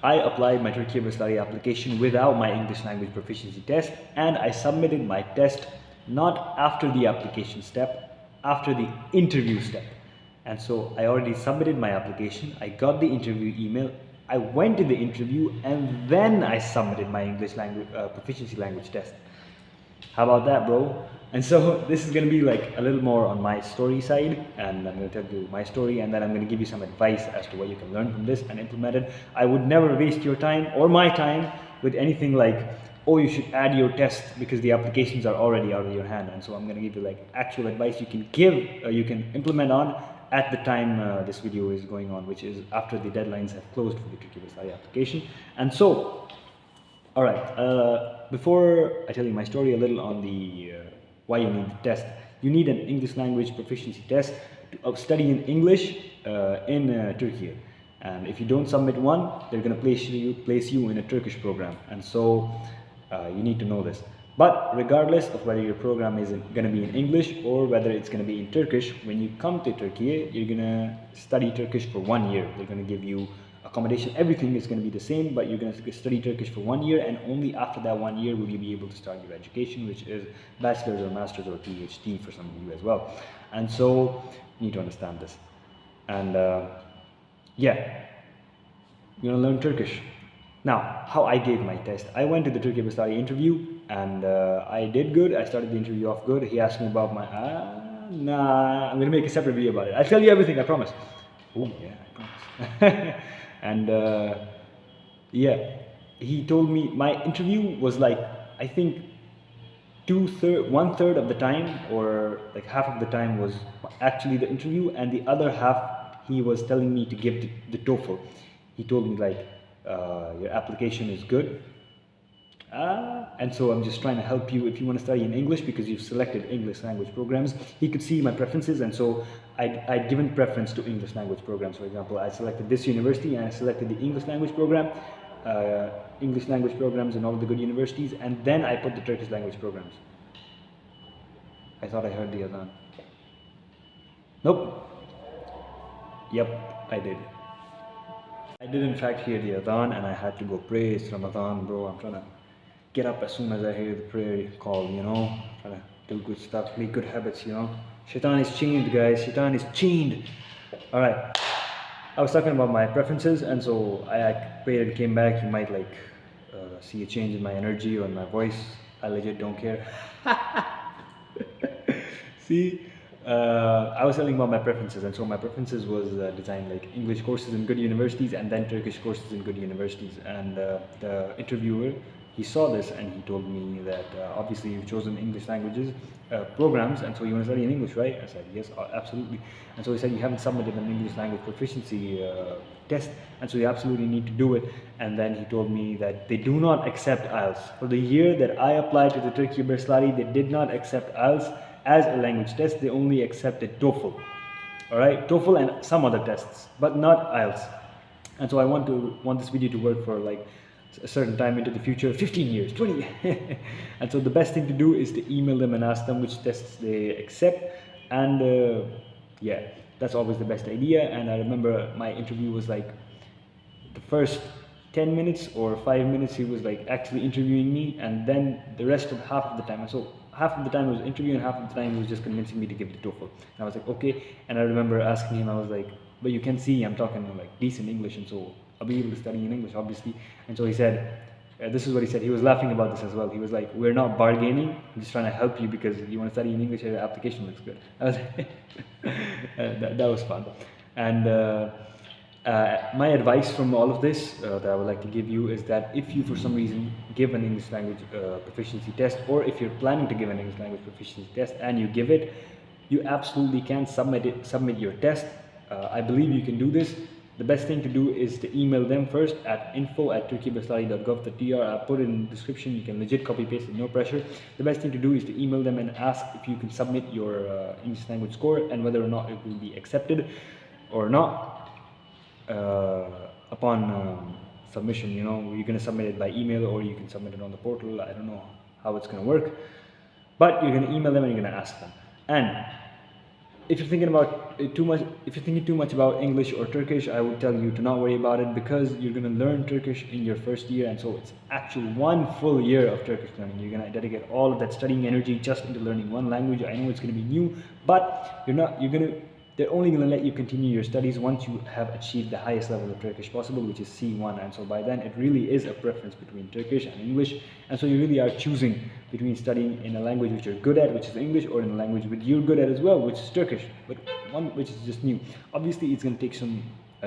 I applied my Turkiye Burslari application without my English language proficiency test, and I submitted my test not after the application step, after the interview step. And so I already submitted my application, I got the interview email, I went to the interview, and then I submitted my English language proficiency language test. How about that, bro? And so this is going to be like a little more on my story side, and I'm going to tell you my story, and then I'm going to give you some advice as to what you can learn from this and implement it. I would never waste your time or my time with anything like, oh, you should add your test because the applications are already out of your hand. And so I'm going to give you like actual advice you can give, you can implement on at the time this video is going on, which is after the deadlines have closed for the Turkiye Burslari application. And so, all right, before I tell you my story, a little on the why you need the test. You need an English language proficiency test to study in English in Turkey. And if you don't submit one, they're going to place you in a Turkish program. And so you need to know this. But regardless of whether your program is going to be in English or whether it's going to be in Turkish, when you come to Turkey, you're going to study Turkish for 1 year. They're going to give you accommodation, everything is going to be the same, but you're going to study Turkish for 1 year, and only after that 1 year will you be able to start your education, which is bachelor's or master's or PhD for some of you as well. And so you need to understand this. And yeah, you're going to learn Turkish. Now, how I gave my test. I went to the Turkiye Burslari interview, and I did good. I started the interview off good. He asked me about my, nah, I'm going to make a separate video about it. I'll tell you everything, I promise. Oh yeah, I promise. And yeah, he told me my interview was like, I think 1/3 of the time, or like half of the time was actually the interview, and the other half he was telling me to give the TOEFL. He told me like, your application is good. And so I'm just trying to help you if you want to study in English because you've selected English language programs. He could see my preferences, and so I'd given preference to English language programs. For example, I selected this university and I selected the English language program, English language programs in all of the good universities, and then I put the Turkish language programs. I thought I heard the adhan. Nope. Yep, I did. I did in fact hear the adhan, and I had to go pray. It's Ramadan, bro. I'm trying to get up as soon as I hear the prayer call, you know, trying to do good stuff, make good habits, you know. Shaitan is chained, guys. Shaitan is chained. All right. I was talking about my preferences, and so I prayed and came back. You might like see a change in my energy or in my voice. I legit don't care. See, I was telling about my preferences, and so my preferences was designed like English courses in good universities and then Turkish courses in good universities. And the interviewer, he saw this and he told me that obviously you've chosen English languages programs, and so you want to study in English, right? I said yes, absolutely. And so he said you haven't submitted an English language proficiency test, and so you absolutely need to do it. And then he told me that they do not accept IELTS. For the year that I applied to the Turkiye Burslari, they did not accept IELTS as a language test. They only accepted TOEFL. All right, TOEFL and some other tests, but not IELTS. And so I want this video to work for like a certain time into the future, 15 years, 20. And so the best thing to do is to email them and ask them which tests they accept. And yeah, that's always the best idea. And I remember my interview was like the first 10 minutes or 5 minutes he was like actually interviewing me, and then the rest of half of the time, and so half of the time he was interviewing and half of the time he was just convincing me to give the TOEFL. And I was like, okay. And I remember asking him, I was like, but you can see I'm talking like decent English, and so I'll be able to study in English, obviously. And so he said, this is what he said. He was laughing about this as well. He was like, we're not bargaining. I'm just trying to help you because you want to study in English and your application looks good. I was that was fun. And my advice from all of this that I would like to give you is that if you for some reason give an English language proficiency test, or if you're planning to give an English language proficiency test and you give it, you absolutely can submit your test. I believe you can do this. The best thing to do is to email them first at info@turkiyeburslari.gov.tr. I'll put it in the description. You can legit copy paste it, no pressure. The best thing to do is to email them and ask if you can submit your English language score and whether or not it will be accepted or not upon submission. You know, you're going to submit it by email or you can submit it on the portal. I don't know how it's going to work, but you're going to email them and you're going to ask them. And if you're thinking about it too much, if you're thinking too much about English or Turkish, I would tell you to not worry about it, because you're gonna learn Turkish in your first year, and so it's actual 1 full year of Turkish learning. You're gonna dedicate all of that studying energy just into learning one language. I know it's gonna be new, but they're only going to let you continue your studies once you have achieved the highest level of Turkish possible, which is C1. And so by then it really is a preference between Turkish and English. And so you really are choosing between studying in a language which you're good at, which is English, or in a language which you're good at as well, which is Turkish, but one which is just new. Obviously, it's going to take some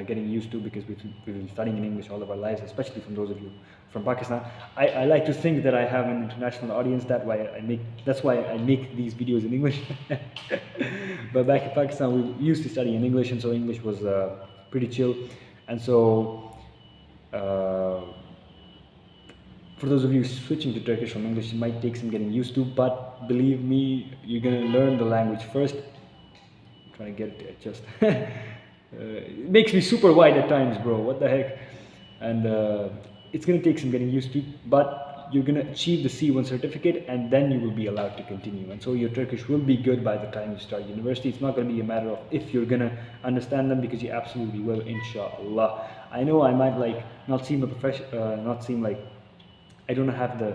getting used to, because we've been studying in English all of our lives, especially from those of you from Pakistan. I like to think that I have an international audience. That's why I make these videos in English. But back in Pakistan, we used to study in English, and so English was pretty chill. And so for those of you switching to Turkish from English, it might take some getting used to, but believe me, you're gonna learn the language first. I'm trying to get it to adjust. It makes me super wide at times, bro. What the heck? And it's gonna take some getting used to, but you're gonna achieve the C1 certificate, and then you will be allowed to continue. And so your Turkish will be good by the time you start university. It's not gonna be a matter of if you're gonna understand them, because you absolutely will, inshallah. I know I might like not seem a professional, not seem like I don't have the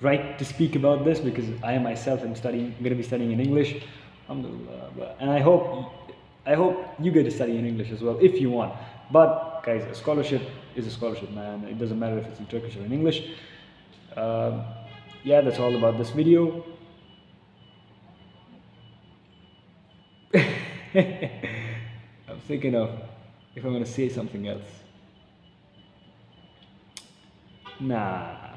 right to speak about this, because I myself am gonna be studying in English, alhamdulillah. And I hope you get to study in English as well if you want. But guys, a scholarship is a scholarship, man. It doesn't matter if it's in Turkish or in English. Yeah, that's all about this video. I'm thinking of if I'm gonna say something else. Nah.